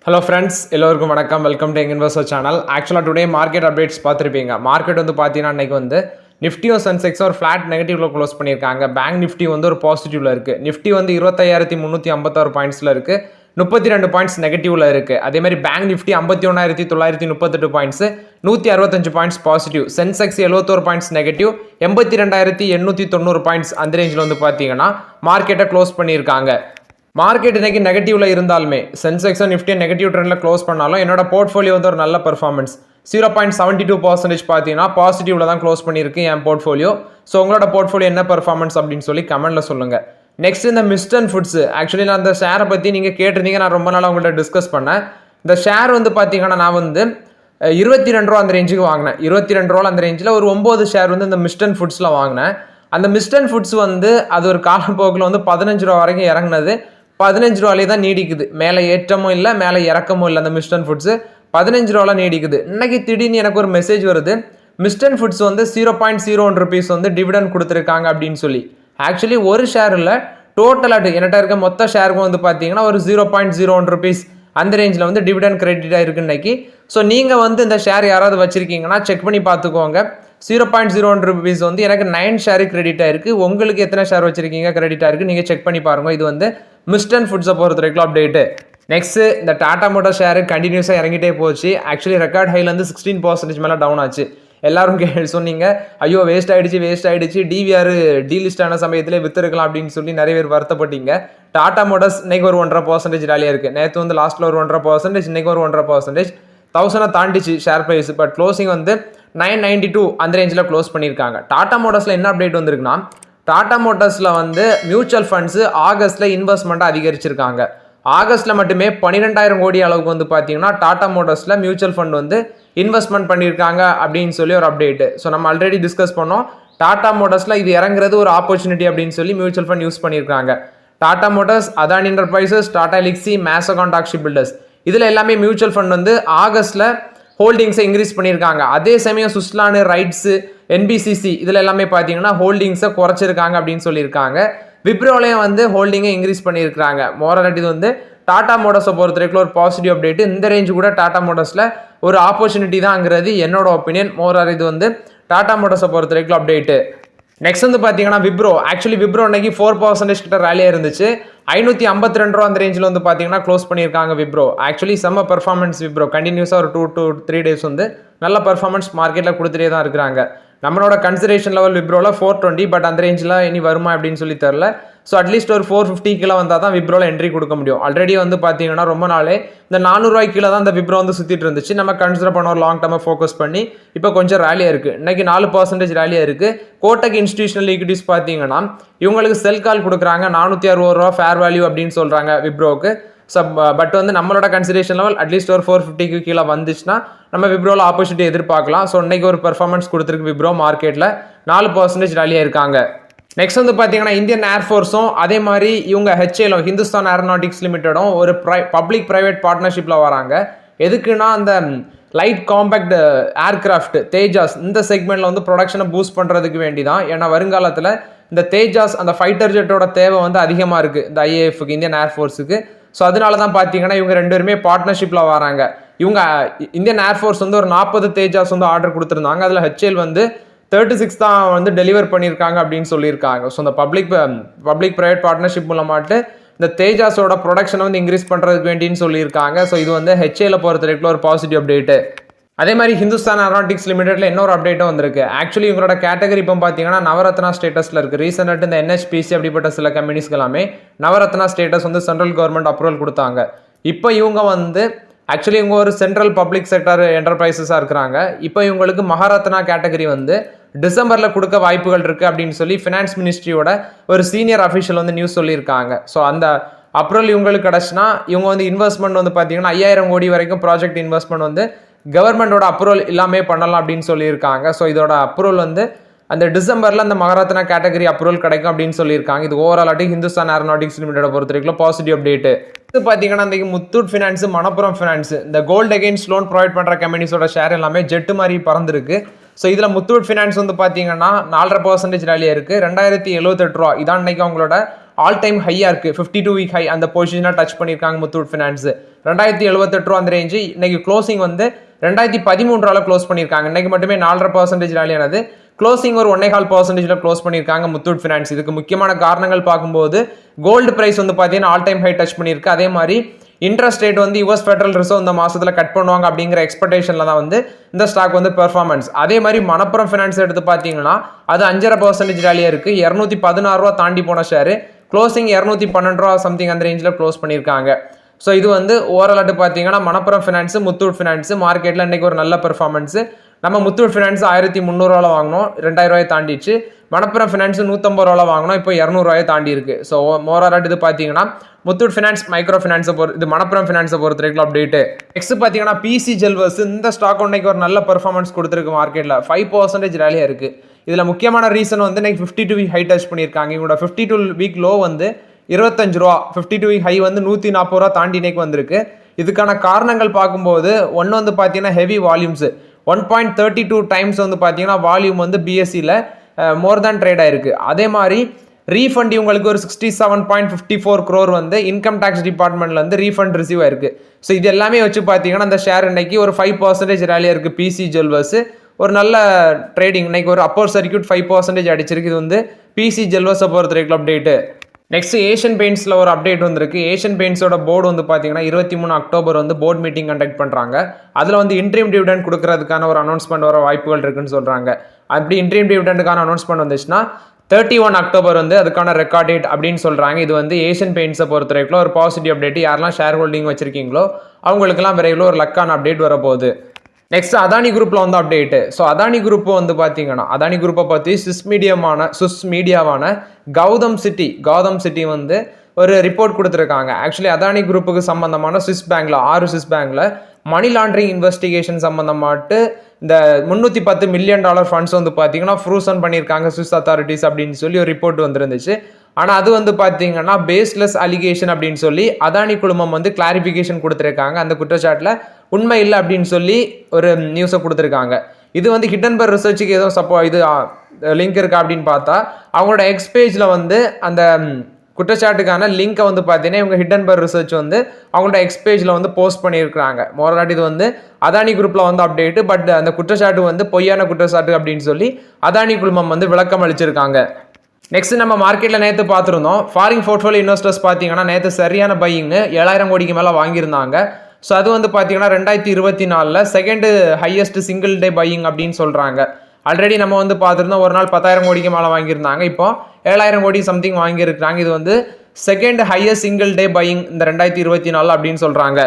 Hello friends, எல்லோருக்கும் வணக்கம். Welcome to investor channel. ஆக்சுவலாக டுடே மார்க்கெட் அப்டேட்ஸ் பார்த்துருப்பீங்க. மார்க்கெட் வந்து பார்த்தீங்கன்னா இன்றைக்கி வந்து நிஃப்டியும் சென்செக்ஸும் ஒரு ஃப்ளாட் நெகட்டிவ்ல க்ளோஸ் பண்ணியிருக்காங்க. பேங்க் நிஃப்டி வந்து ஒரு பாசிட்டிவ்ல இருக்குது. நிஃப்டி வந்து 25,356 பாயிண்ட்ஸில் இருக்குது. 32 பாயிண்ட்ஸ் நெகட்டிவ்ல இருக்குது. அதேமாதிரி bank Nifty 51,938 points, 165 points positive. Sensex 71 points negative, 82,890 points அந்த ரேஞ்சில் வந்து பார்த்தீங்கன்னா மார்க்கெட்டை க்ளோஸ் பண்ணியிருக்காங்க. மார்க்கெட் இன்னைக்கு நெகட்டிவ்ல இருந்தாலுமே சென்செக்ஸும் நிஃப்டியும் நெகட்டிவ் ட்ரெண்ட்ல க்ளோஸ் பண்ணாலும் என்னோட போர்ட்ஃபோலியோ வந்து ஒரு நல்ல பர்ஃபார்மன்ஸ் 0.72% பார்த்தீங்கன்னா பாசிட்டிவ்ல தான் க்ளோஸ் பண்ணியிருக்கு என் போர்ட்ஃபோலியோ. ஸோ உங்களோட போர்ட்ஃபோலியோ என்ன பர்ஃபார்மன்ஸ் அப்படின்னு சொல்லி கமெண்ட்ல சொல்லுங்க. நெக்ஸ்ட் இந்த மிஸ்டன் ஃபுட்ஸ், ஆக்சுவலி நான் அந்த ஷேரை பற்றி நீங்கள் கேட்டிருந்தீங்க, நான் ரொம்ப நாளாக உங்கள்கிட்ட டிஸ்கஸ் பண்ணேன். இந்த ஷேர் வந்து பார்த்தீங்கன்னா நான் வந்து 22 ரூபா அந்த ரேஞ்சுக்கு வாங்கினேன். 22 ரூபா அந்த ரேஞ்சில் ஒரு 9 ஷேர் வந்து இந்த மிஸ்டன் ஃபுட்ஸில் வாங்கினேன். அந்த மிஸ்டன் ஃபுட்ஸ் வந்து அது ஒரு காலப்போக்கில் வந்து 15 ரூபா வரைக்கும் இறங்கினது. 15 ரூபாலே தான் நீடிக்குது. மேலே ஏற்றமும் இல்லை, மேலே இறக்கமும் இல்லை. அந்த மிஸ்டன் ஃபுட்ஸு 15 ரூபால நீடிக்குது. இன்னைக்கு திடீர்னு எனக்கு ஒரு மெசேஜ் வருது, மிஸ்டன் ஃபுட்ஸ் வந்து 0.01 ருபீஸ் வந்து டிவிடன் கொடுத்துருக்காங்க அப்படின்னு சொல்லி. ஆக்சுவலி ஒரு ஷேர் இல்லை, டோட்டலாக என்கிட்ட இருக்க மொத்த ஷேருக்கும் வந்து பார்த்தீங்கன்னா ஒரு 0.01 ருபீஸ் அந்த ரேஞ்சில் வந்து டிவிடன் கிரெடிட் ஆயிருக்கு இன்னைக்கு. ஸோ நீங்கள் வந்து இந்த ஷேர் யாராவது வச்சிருக்கீங்கன்னா செக் பண்ணி பார்த்துக்கோங்க. 0.01 ருபீஸ் வந்து எனக்கு 9 ஷேரு கிரெடிட் ஆயிருக்கு. உங்களுக்கு எத்தனை ஷேர் வச்சிருக்கீங்க கிரெடிட் ஆயிருக்கு நீங்கள் செக் பண்ணி பாருங்க. இது வந்து மிஸ்டன் ஃபுட்ஸை பொறுத்த வரைக்கும் அப்டேட்டு. நெக்ஸ்ட் இந்த டாடா மோட்டார் ஷேரு கண்டினியூஸாக இறங்கிட்டே போச்சு. ஆக்சுவலி ரெக்கார்ட் ஹைலேருந்து 16% மேலே டவுன் ஆச்சு. எல்லாரும் சொன்னீங்க, ஐயோ வேஸ்ட் ஆயிடுச்சு, டிவிஆர் டீலிஸ்ட் ஆன சமயத்திலே வித்துருக்கலாம் அப்படின்னு சொல்லி நிறைய பேர் வருத்தப்பட்டீங்க. டாடா மோட்டார்ஸ் இன்னைக்கு ஒரு 1.5% ரேலியாக இருக்குது. நேற்று வந்து லாஸ்ட்டில் ஒரு 1.5%, இன்னைக்கு ஒரு 1.5%. 1000 தாண்டிச்சு ஷேர் ப்ரைஸ். பட் க்ளோசிங் வந்து 992 அந்த ரேஞ்சில் க்ளோஸ் பண்ணியிருக்காங்க. டாடா மோட்டார்ஸில் என்ன அப்டேட் வந்திருக்குன்னா, டாடா மோட்டார்ஸில் வந்து மியூச்சுவல் ஃபண்ட்ஸு ஆகஸ்ட்டில் இன்வெஸ்ட்மெண்ட்டை அதிகரிச்சிருக்காங்க. ஆகஸ்ட்டில் மட்டுமே 12,000 கோடி அளவுக்கு வந்து பார்த்தீங்கன்னா டாடா மோட்டார்ஸில் மியூச்சுவல் ஃபண்ட் வந்து இன்வெஸ்ட்மெண்ட் பண்ணியிருக்காங்க அப்படின்னு சொல்லி ஒரு அப்டேட்டு. ஸோ நம்ம ஆல்ரெடி டிஸ்கஸ் பண்ணோம், டாடா மோட்டார்ஸில் இது இறங்குறது ஒரு ஆப்பர்ச்சுனிட்டி அப்படின்னு சொல்லி மியூச்சுவல் ஃபண்ட் யூஸ் பண்ணியிருக்காங்க. Tata Motors, Adani Enterprises, Tata Elxsi, Mazagon dock ship builders, இதில் எல்லாமே மியூச்சுவல் ஃபண்ட் வந்து ஆகஸ்ட்டில் ஹோல்டிங்ஸை இன்க்ரீஸ் பண்ணியிருக்காங்க. அதே சமயம் சுஸ்லானு, ரைட்ஸு, என்பிசிசி இதில் எல்லாமே பார்த்தீங்கன்னா ஹோல்டிங்ஸை குறைச்சிருக்காங்க அப்படின்னு சொல்லியிருக்காங்க. விப்ரோலையும் வந்து ஹோல்டிங்கை இன்க்ரீஸ் பண்ணியிருக்காங்க. மோரல் இது வந்து டாடா மோட்டார்ஸை பொறுத்த வரைக்கும் ஒரு பாசிட்டிவ் அப்டேட். இந்த ரேஞ்சு கூட டாடா மோட்டார்ஸில் ஒரு ஆப்பர்ச்சுனிட்டி தான்ங்கிறது என்னோட ஒப்பீனியன். மோரல் இது வந்து டாடா மோட்டார்ஸை பொறுத்த வரைக்கும் அப்டேட்டு. நெக்ஸ்ட் வந்து பார்த்தீங்கன்னா விப்ரோ. ஆக்சுவலி விப்ரோ இன்னைக்கு 4% கிட்ட ரேலியாக இருந்துச்சு. 552 ரூபா அந்த ரேஞ்சில் வந்து பார்த்தீங்கன்னா க்ளோஸ் பண்ணியிருக்காங்க விப்ரோ. ஆக்சுவலி செம்ம பெர்ஃபார்மன்ஸ் விப்ரோ. கண்டினியூஸாக ஒரு 2 to 3 days வந்து நல்ல பெர்ஃபார்மன்ஸ் மார்க்கெட்டில் கொடுத்துட்டே தான் இருக்கிறாங்க. நம்மளோட கன்சிடரேஷன் லெவல் விப்ரோவில் 420, பட் அந்த ரேஞ்சில் இனி வருமா அப்படின்னு சொல்லி தெரில. ஸோ அட்லீஸ்ட் ஒரு 450 கீழே வந்தால் தான் விப்ரோவில் என்ட்ரி கொடுக்க முடியும். ஆல்ரெடி வந்து பார்த்தீங்கன்னா ரொம்ப நாளே இந்த 400 ரூபாய்க்கு கீழே தான் இந்த விப்ரோ வந்து சுற்றிட்டு இருந்துச்சு. நம்ம கன்சிடர் பண்ண ஒரு லாங் டர்மை ஃபோக்கஸ் பண்ணி இப்போ கொஞ்சம் ரேலியாக இருக்குது. இன்னைக்கு 4% ரேலியாக இருக்குது. கோட்டக் இன்ஸ்டிடியூஷனல் ஈக்விட்டிஸ் பார்த்தீங்கன்னா இவங்களுக்கு செல் கால் கொடுக்குறாங்க. 460 ரூபா ஃபேர் வேல்யூ அப்படின்னு சொல்கிறாங்க விப்ரோவுக்கு. பட் வந்து நம்மளோட கன்சிடரேஷன் லெவல் அட்லீஸ்ட் ஒரு 450க்கு கீழே வந்துச்சுன்னா நம்ம விப்ரோவில் ஆப்பர்ச்சுனிட்டி எதிர்பார்க்கலாம். ஸோ இன்னைக்கு ஒரு பெர்ஃபார்மன்ஸ் கொடுத்துருக்கு விப்ரோ. மார்க்கெட்டில் 4% ரேலியாக இருக்காங்க. நெக்ஸ்ட் வந்து பார்த்தீங்கன்னா இந்தியன் ஏர்ஃபோர்ஸும் அதே மாதிரி இவங்க ஹெச்ஏலும் ஹிந்துஸ்தான் ஏரோநாட்டிக்ஸ் லிமிட்டடும் ஒரு பப்ளிக் ப்ரைவேட் பார்ட்னர்ஷிப்பில் வராங்க. எதுக்குன்னா அந்த லைட் காம்பேக்ட் ஏர்கிராஃப்ட் தேஜாஸ் இந்த செக்மெண்ட்டில் வந்து ப்ரொடக்ஷனை பூஸ்ட் பண்ணுறதுக்கு வேண்டி தான். ஏன்னா வருங்காலத்தில் இந்த தேஜாஸ் அந்த ஃபைட்டர் ஜெட்டோட தேவை வந்து அதிகமாக இருக்குது இந்த ஐஏஎஃப்க்கு, இந்தியன் ஏர்ஃபோர்ஸுக்கு. ஸோ அதனால தான் பார்த்தீங்கன்னா இவங்க 2 பேருமே பார்ட்னர்ஷிப்பில் வராங்க. இவங்க இந்தியன் ஏர்ஃபோர்ஸ் வந்து ஒரு 40 தேஜாஸ் வந்து ஆர்டர் கொடுத்துருந்தாங்க. அதில் ஹெச்ஏல் வந்து 36 தான் வந்து டெலிவர் பண்ணியிருக்காங்க அப்படின்னு சொல்லியிருக்காங்க. ஸோ இந்த பப்ளிக் ப்ரைவேட் பார்ட்னர்ஷிப் மூலமாட்டு இந்த தேஜாஸோட ப்ரொடக்ஷனை வந்து இன்க்ரீஸ் பண்ணுறதுக்கு வேண்டின்னு சொல்லியிருக்காங்க. ஸோ இது வந்து ஹெச்ஏல பொறுத்த வரைக்கும் ஒரு பாசிட்டிவ் அப்டேட்டு. அதே மாதிரி ஹிந்துஸ்தான் ஏரோநாட்டிக்ஸ் லிமிடெட்ல இன்னொரு அப்டேட்டும் வந்திருக்கு. ஆக்சுவலி இவங்களோட கேட்டகரி இப்போ பார்த்தீங்கன்னா நவரத்னா ஸ்டேட்டஸில் இருக்குது. ரீசெண்டாக இந்த என்ஹெச்பிசி அப்படிப்பட்ட சில கம்பெனிஸ்க்கு எல்லாமே நவரத்னா ஸ்டேட்டஸ் வந்து சென்ட்ரல் கவர்மெண்ட் அப்ரூவல் கொடுத்தாங்க. இப்போ இவங்க வந்து ஆக்சுவலி இவங்க ஒரு சென்ட்ரல் பப்ளிக் செக்டர் என்டர்பிரைசஸாக இருக்கிறாங்க. இப்போ இவங்களுக்கு மகாரத்னா கேட்டகரி வந்து டிசம்பரில் கொடுக்க வாய்ப்புகள் இருக்குது அப்படின்னு சொல்லி ஃபினான்ஸ் மினிஸ்ட்ரியோட ஒரு சீனியர் அஃபிஷியல் வந்து நியூஸ் சொல்லியிருக்காங்க. ஸோ அந்த அப்ரூவல் இவங்களுக்கு கிடச்சுன்னா இவங்க வந்து இன்வெஸ்ட்மெண்ட் வந்து பார்த்தீங்கன்னா 5000 கோடி வரைக்கும் ப்ராஜெக்ட் இன்வெஸ்ட்மெண்ட் வந்து கவர்மெண்டோட அப்ரூவல் எல்லாமே பண்ணலாம் அப்படின்னு சொல்லியிருக்காங்க. ஸோ இதோட அப்ரூவல் வந்து அந்த டிசம்பரில் அந்த மகாரத்னா கேட்டகரி அப்ரூவல் கிடைக்கும் அப்படின்னு சொல்லியிருக்காங்க. இது ஓவராலாட்டி ஹிந்துஸ்தான் ஏரோநாட்டிக்ஸ் லிமிடெட் பொறுத்த வரைக்கும் பாசிட்டிவ் அப்டேட்டு. இது பார்த்தீங்கன்னா இன்றைக்கி முத்தூட் ஃபினான்ஸ், மணப்புரம் ஃபினான்ஸ், இந்த கோல்டு அகெயின்ஸ்ட் லோன் ப்ரொவைட் பண்ணுற கம்பெனிஸோட ஷேர் எல்லாமே ஜெட்டு மாதிரி பறந்துருக்கு. ஸோ இதில் முத்தூட் ஃபினான்ஸ் வந்து பார்த்தீங்கன்னா 4.5% ரேலியாக இருக்குது. 2078 ரூபா இதான் இன்னைக்கு அவங்களோட ஆல் டைம் ஹையாக இருக்குது. 52 வீக் ஹை அந்த பொசிஷனாக டச் பண்ணியிருக்காங்க முத்தூட் ஃபினான்ஸ். 2078 ரூபா அந்த ரேஞ்சு. இன்னைக்கு க்ளோசிங் வந்து 2013 க்ளோஸ் பண்ணியிருக்காங்க. இன்னைக்கு மட்டுமே 4.5% ரேலியானது. க்ளோசிங் ஒரு 1.5% க்ளோஸ் பண்ணியிருக்காங்க முத்தூட் ஃபினான்ஸ். இதுக்கு முக்கியமான காரணங்கள் பார்க்கும்போது கோல்டு பிரைஸ் வந்து பார்த்தீங்கன்னா ஆல் டைம் ஹை டச் பண்ணியிருக்கு. அதே மாதிரி இன்ட்ரெஸ்ட் ரேட் வந்து யுஎஸ் ஃபெடரல் ரிசர்வ் இந்த மாசத்துல கட் பண்ணுவாங்க அப்படிங்கிற எக்ஸ்பெக்டேஷன்ல தான் வந்து இந்த ஸ்டாக் வந்து பெர்ஃபார்மன்ஸ். அதே மாதிரி மணப்புரம் ஃபினான்ஸ் எடுத்து பார்த்தீங்கன்னா அது 5.5% ரேலியா இருக்கு. 216 ரூபா தாண்டி போன ஷேர் க்ளோசிங் 212 ரூபா சம்திங் அந்த ரேஞ்சில் க்ளோஸ் பண்ணியிருக்காங்க. ஸோ இது வந்து ஓவரால் பார்த்தீங்கன்னா மணப்புரம் ஃபினான்ஸ் முத்தூட் ஃபினான்ஸ் மார்க்கெட்டில் இன்னைக்கு ஒரு நல்ல பெர்ஃபார்மன்ஸ். நம்ம முத்தூட் ஃபினான்ஸ் 1300 வாங்கினோம், 2000 தாண்டிச்சு. மணப்புரம் ஃபினான்ஸ் 150 வாங்கினோம், இப்போ 200 தாண்டி இருக்கு. ஸோ மோராலாட் இது பார்த்தீங்கன்னா முத்தூட் ஃபினான்ஸ் மைக்ரோ ஃபினான்ஸை இது மணப்புரம் ஃபினான்ஸை பொறுத்த வரைக்கும் அப்டேட். நெக்ஸ்ட் பார்த்தீங்கன்னா பிசி ஜெல்வர்ஸ் இந்த ஸ்டாக் இன்னைக்கு ஒரு நல்ல பெர்ஃபார்மன்ஸ் கொடுத்துருக்கு. மார்க்கெட்டில் 5% ரேலியாக இருக்கு. இதில் முக்கியமான ரீசன் வந்து இன்னைக்கு 52 வீக் ஹை டச் பண்ணியிருக்காங்க. இவங்களோட 52 வீக் லோ வந்து 25 ரூபா, 52 வீக் ஹை வந்து 140 ரூபா தாண்டி இன்னைக்கு வந்திருக்கு. இதுக்கான காரணங்கள் பார்க்கும்போது ஒன்று வந்து பார்த்தீங்கன்னா ஹெவி வால்யூம்ஸ் 1.32 டைம்ஸ் வந்து பார்த்தீங்கன்னா வால்யூம் வந்து பிஎஸ்சியில் மோர் தேன் ட்ரேட் ஆயிருக்கு. அதே மாதிரி ரீஃபண்ட் இவங்களுக்கு ஒரு 67.54 crore வந்து இன்கம் டேக்ஸ் டிபார்ட்மெண்ட்ல வந்து ரீஃபண்ட் ரிசீவ் ஆயிருக்கு. ஸோ இது எல்லாமே வச்சு பார்த்தீங்கன்னா அந்த ஷேர் இன்னைக்கு ஒரு 5% ரேலியாக இருக்கு. பிசி ஜுவல்வர்ஸ் ஒரு நல்ல ட்ரேடிங் இன்னைக்கு ஒரு அப்பர் சர்க்யூட் 5% அடிச்சிருக்கு. இது வந்து பிசி ஜுவல்வர்ஸை பொறுத்த வரைக்கும் அப்டேட்டு. நெக்ஸ்ட் ஏஷியன் பெயிண்ட்ஸில் ஒரு அப்டேட் வந்திருக்கு. ஏஷியன் பெயிண்ட்ஸோட போர்டு வந்து பார்த்தீங்கன்னா 23 அக்டோபர் வந்து போர்ட் மீட்டிங் கண்டக்ட் பண்ணுறாங்க. அதில் வந்து இன்ட்ரீம் டிவிடெண்ட் கொடுக்கறதுக்கான ஒரு அனௌன்ஸ்மெண்ட் வர வாய்ப்புகள் இருக்குன்னு சொல்கிறாங்க. அப்படி இன்ட்ரீம் டிவிடெண்டுக்கான அனௌன்ஸ்மெண்ட் வந்துச்சுன்னா 31 அக்டோபர் வந்து அதுக்கான ரெக்கார்ட் டேட் அப்படின்னு சொல்கிறாங்க. இது வந்து ஏஷியன் பெயிண்ட்ஸை பொறுத்த வரைக்கும் ஒரு பாசிட்டிவ் அப்டேட். யாரெல்லாம் ஷேர் ஹோல்டிங் வச்சிருக்கீங்களோ அவங்களுக்குலாம் விரைவில் ஒரு லக்கான அப்டேட் வரப்போகுது. நெக்ஸ்ட் அதானி குரூப்ல வந்து அப்டேட். ஸோ அதானி குரூப் வந்து பார்த்தீங்கன்னா அதானி குரூப்பை பற்றி சுஸ் மீடியாவான கௌதம் சிட்டி வந்து ஒரு ரிப்போர்ட் கொடுத்துருக்காங்க. ஆக்சுவலி அதானி குரூப்புக்கு சம்பந்தமான சுவிஸ் பேங்க்ல 6 சுவிஸ் பேங்க்ல மணி லாண்டரிங் இன்வெஸ்டிகேஷன் சம்பந்தமாட்டு இந்த $310 மில்லியன் ஃபண்ட்ஸ் வந்து பார்த்தீங்கன்னா ஃப்ரூசன் பண்ணியிருக்காங்க சுவிஸ் அத்தாரிட்டிஸ் அப்படின்னு சொல்லி ஒரு ரிப்போர்ட் வந்துருந்துச்சு. ஆனால் அது வந்து பார்த்தீங்கன்னா பேஸ்லெஸ் அலிகேஷன் அப்படின்னு சொல்லி அதானி குழுமம் வந்து கிளாரிஃபிகேஷன் கொடுத்துருக்காங்க. அந்த குற்றச்சாட்டில் உண்மை இல்லை அப்படின்னு சொல்லி ஒரு நியூஸை கொடுத்துருக்காங்க. இது வந்து ஹிடன்பர்க் ரிசர்ச்சுக்கு ஏதோ இது லிங்க் இருக்கா அப்படின்னு பார்த்தா அவங்களோட எக்ஸ் பேஜில் வந்து அந்த குற்றச்சாட்டுக்கான லிங்கை வந்து பார்த்தீங்கன்னா இவங்க ஹிடன்பர்க் ரிசர்ச் வந்து அவங்களோட எக்ஸ் பேஜில் வந்து போஸ்ட் பண்ணியிருக்காங்க. மோரலாட் இது வந்து அதானி குரூப்பில் வந்து அப்டேட்டு. பட் அந்த குற்றச்சாட்டு வந்து பொய்யான குற்றச்சாட்டு அப்படின்னு சொல்லி அதானி குழுமம் வந்து விளக்கம் அளிச்சிருக்காங்க. நெக்ஸ்ட் நம்ம மார்க்கெட்டில் நேற்று பார்த்துருந்தோம். ஃபாரின் போர்ட்ஃபோலியோ இன்வெஸ்டர்ஸ் பார்த்தீங்கன்னா நேற்று சரியான பையிங் 7000 கோடிக்கு மேலே வாங்கியிருந்தாங்க. ஸோ அது வந்து பார்த்தீங்கன்னா 2024 second highest single day buying அப்படின்னு சொல்கிறாங்க. ஆல்ரெடி நம்ம வந்து பார்த்துருந்தோம் ஒரு நாள் 10,000 கோடிக்கு மேலே வாங்கியிருந்தாங்க. இப்போ 7,000 கோடி சம்திங் வாங்கியிருக்காங்க. இது வந்து second highest single day buying இந்த 2024 அப்படின்னு சொல்கிறாங்க.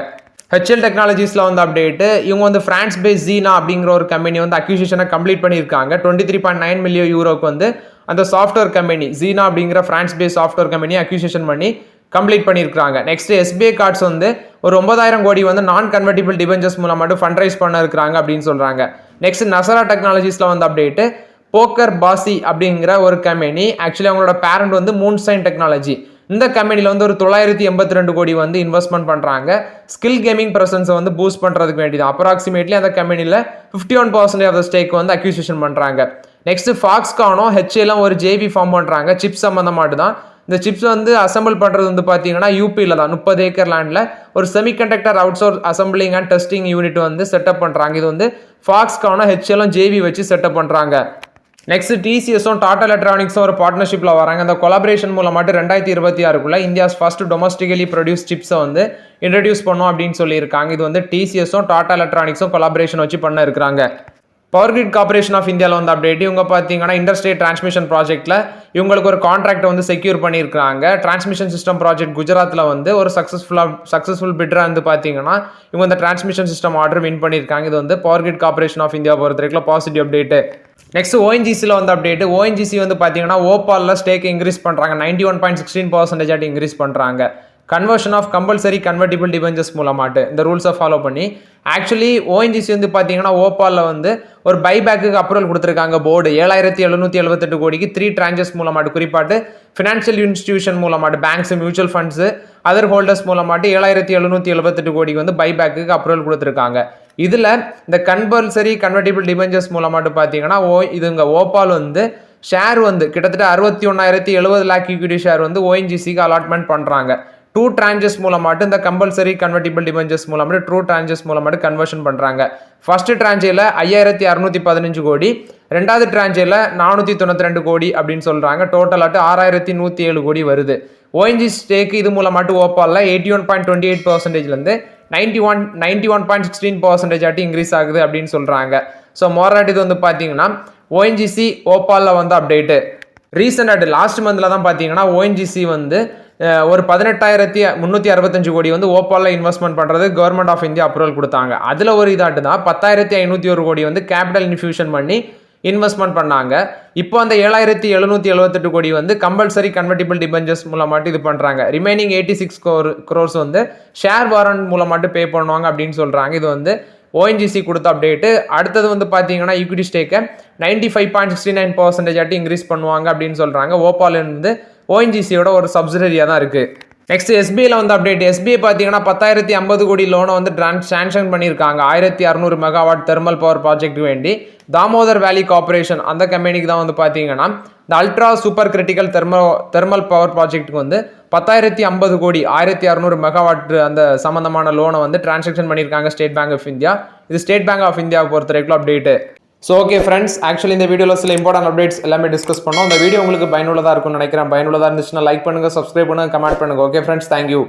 ஹெச்எல் டெக்னாலஜிஸில் வந்து அப்டேட்டு. இவங்க வந்து ஃப்ரான்ஸ் பேஸ் ஜீனா அப்படிங்கிற ஒரு கம்பெனி வந்து அக்யூசிஷனை கம்ப்ளீட் பண்ணியிருக்காங்க. 23.9 மில்லியன் யூரோக்கு வந்து அந்த சாஃப்ட்வேர் கம்பெனி ஜீனா அப்படிங்கிற France base software company acquisition பண்ணி கம்ப்ளீட் பண்ணியிருக்காங்க. நெக்ஸ்ட் எஸ்பிஐ கார்ட்ஸ் வந்து ஒரு 9,000 கோடி வந்து நான் கன்வெர்டிபிள் டிபெஞ்சர்ஸ் மூலம் மட்டும் ஃபண்ட் ரைஸ் பண்ண இருக்கிறாங்க அப்படின்னு சொல்கிறாங்க. நெக்ஸ்ட் நசரா டெக்னாலஜிஸில் வந்து அப்டேட்டு. போக்கர் பாசி அப்படிங்கிற ஒரு கம்பெனி ஆக்சுவலி அவங்களோட பேரண்ட் வந்து மூன்சைன் டெக்னாலஜி. இந்த கம்பெனியில் வந்து ஒரு 982 கோடி வந்து இன்வெஸ்ட்மெண்ட் பண்ணுறாங்க. ஸ்கில் கேமிங் ப்ரெசன்ஸை வந்து பூஸ்ட் பண்ணுறதுக்கு வேண்டியது. அப்ராக்சிமேட்லி அந்த கம்பெனியில் 51% ஆஃப் த ஸ்டேக் வந்து அக்யூசிஷன் பண்ணுறாங்க. நெக்ஸ்ட் ஃபாக்ஸ்கானும் ஹெச்ஏலாம் ஒரு ஜேவி ஃபார்ம் பண்ணுறாங்க. சிப்ஸ் சம்மந்தமாட்டு தான். இந்த சிப்ஸ் வந்து அசம்பிள் பண்ணுறது வந்து பார்த்தீங்கன்னா யூபியில் தான் 30 ஏக்கர் லேண்டில் ஒரு semiconductor outsource assembling and testing unit வந்து செட்டப் பண்ணுறாங்க. இது வந்து ஃபாக்ஸ்கானும் ஹெச்ஏலும் ஜேவி வச்சு செட்டப் பண்ணுறாங்க. நெக்ஸ்ட் டிசிஎஸும் டாடா எலக்ட்ரானிக்ஸும் ஒரு பார்ட்னர்ஷிப்பில் வராங்க. இந்த கொலாபரேஷன் மூலமாட்டு 2026 இந்தியாஸ் ஃபர்ஸ்ட் டொமஸ்டிகலி ப்ரொடியூஸ் சிப்ஸை வந்து இன்ட்ரடியூஸ் பண்ணோம் அப்படின்னு சொல்லியிருக்காங்க. இது வந்து டிசிஎஸும் டாடா எலக்ட்ரானிக்ஸும் கொலாபரேஷன் வச்சு பண்ண இருக்கிறாங்க. பவர் கிரிட் கார்பரேஷன் ஆஃப் இந்தியாவில் வந்து அப்டேட். இவங்க பார்த்தீங்கன்னா இண்டஸ்ட்ரியல் டிரான்ஸ்மிஷன் ப்ராஜெக்ட்டில் இவங்களுக்கு ஒரு கான்ட்ராக்டை வந்து செக்யூர் பண்ணியிருக்காங்க. டிரான்ஸ்மிஷன் சிஸ்டம் ப்ராஜெக்ட் குஜராத்தில் வந்து ஒரு சக்ஸஸ்ஃபுல் பிட்ராக வந்து பார்த்தீங்கன்னா இவங்க இந்த டிரான்ஸ்மிஷன் சிஸ்டம் ஆர்டர் வின் பண்ணியிருக்காங்க. இது வந்து power grid corporation of India பொறுத்த வரைக்கும் பாசிட்டிவ் அப்டேட்டு. நெக்ஸ்ட் ஓஎன்ஜிசியில் வந்து அப்டேட். ஓஎன்ஜிசி வந்து பார்த்தீங்கன்னா ஓபாலில் ஸ்டேக் இன்க்ரீஸ் பண்ணுறாங்க. 91.16% இன்க்ரீஸ் பண்ணுறாங்க. Conversion of compulsory convertible debentures மூலமாட்டு இந்த ரூல்ஸை ஃபாலோ பண்ணி ஆக்சுவலி ஓஎன்ஜிசி வந்து பார்த்தீங்கன்னா ஓபாலில் வந்து ஒரு பைபேக்கு அப்ரூவல் கொடுத்துருக்காங்க போர்டு. 7,778 கோடிக்கு 3 tranches மூலமாட்டு குறிப்பாட்டு ஃபினான்ஷியல் இன்ஸ்டிடியூஷன் மூலமாட்டு banks mutual funds other holders மூலமாட்டு 7,778 கோடிக்கு வந்து பைபேக்கு அப்ரூவல் கொடுத்துருக்காங்க. இதில் இந்த கம்பல்சரி கன்வெர்டிபிள் டிபெஞ்சர்ஸ் மூலமாட்டு பார்த்தீங்கன்னா இதுங்க ஓபால் வந்து ஷேர் வந்து கிட்டத்தட்ட 61,070 லேக் ஈக்விட்டி ஷேர் வந்து ஓஎன்ஜிசிக்கு அலாட்மெண்ட் பண்ணுறாங்க. 2 tranches மூலமாட்டு இந்த கம்பல்சரி கன்வெர்டிபிள் டிபெஞ்சர்ஸ் மூலமாட்டு 2 tranches மூலமாட்டு கன்வர்ஷன் பண்ணுறாங்க. ஃபர்ஸ்ட் trancheல 5,615 கோடி, ரெண்டாவது trancheல 492 கோடி அப்படின்னு சொல்கிறாங்க. டோட்டலாட்டு 6,107 கோடி வருது. ஓஎன்ஜிசி ஸ்டேக்கு இது மூலமாட்டு ஓபாலில் 81.28%லேருந்து 91.16% ஆட்டி இன்க்ரீஸ் ஆகுது அப்படின்னு சொல்கிறாங்க. ஸோ மோராட் இது வந்து பார்த்தீங்கன்னா ஓஎன்ஜிசி ஓபாலில் வந்து அப்டேட்டு ரீசெண்டாக லாஸ்ட் மந்தில் தான் பார்த்தீங்கன்னா ஓஎன்ஜிசி வந்து ஒரு 18,365 கோடி வந்து ஓபாலில் இன்வெஸ்ட்மெண்ட் பண்ணுறது கவர்மெண்ட் ஆஃப் இந்தியா அப்ரூவல் கொடுத்தாங்க. அதில் ஒரு இதாட்டு தான் 10,501 கோடி வந்து கேபிட்டல் இன்ஃபியூஷன் பண்ணி இன்வெஸ்ட்மெண்ட் பண்ணாங்க. இப்போ அந்த 7,778 கோடி வந்து கம்பல்சரி கன்வெர்டிபிள் டிபெஞ்சர்ஸ் மூலமாட்டு இது பண்ணுறாங்க. ரிமைனிங் 86 crores வந்து ஷேர் வாரண்ட் மூலமாட்டு பே பண்ணுவாங்க அப்படின்னு சொல்கிறாங்க. இது வந்து ஓஎன்ஜிசி கொடுத்த அப்டேட்டு. அடுத்தது வந்து பார்த்தீங்கன்னா ஈக்விட்டி ஸ்டேக்கை 95.69% ஆட்டி இன்க்ரீஸ் பண்ணுவாங்க அப்படின்னு சொல்கிறாங்க. ஓபால் வந்து ஓஎன்ஜிசியோட ஒரு சப்சிடரியாக தான் இருக்குது. நெக்ஸ்ட் எஸ்பிஐல வந்து அப்டேட். எஸ்பிஐ பார்த்தீங்கன்னா 10,050 கோடி லோனை வந்து சாங்ஷன் பண்ணியிருக்காங்க 1600 மெகாவாட் தெர்மல் பவர் ப்ராஜெக்ட் வேண்டி. தாமோதர் வேலி கார்பரேஷன் அந்த கம்பெனிக்கு தான் வந்து பார்த்தீங்கன்னா இந்த ultra super critical thermal power ப்ராஜெக்ட்டுக்கு வந்து 10,050 கோடி 1600 மெகாவாட் அந்த சம்மந்தமான லோனை வந்து டிரான்சாக்ஷன் பண்ணியிருக்காங்க ஸ்டேட் பேங்க் ஆஃப் இந்தியா. இது ஸ்டேட் பேங்க் ஆஃப் இந்தியாவை பொறுத்த வரைக்கும் update. So okay friends, actually இந்த வீடியோவில் சில இம்பார்ட்டன்ட் அப்டேட்ஸ் எல்லாமே டிஸ்கஸ் பண்ணோம். இந்த வீடியோ உங்களுக்கு பயனுள்ளதாக இருக்கும்னு நினைக்கிறேன். பயனுள்ளதாக இருந்துச்சுன்னா லைக் பண்ணுங்கள், சப்ஸ்கிரைப் பண்ணுங்கள், கமெண்ட் பண்ணுங்கள். Okay friends, thank you.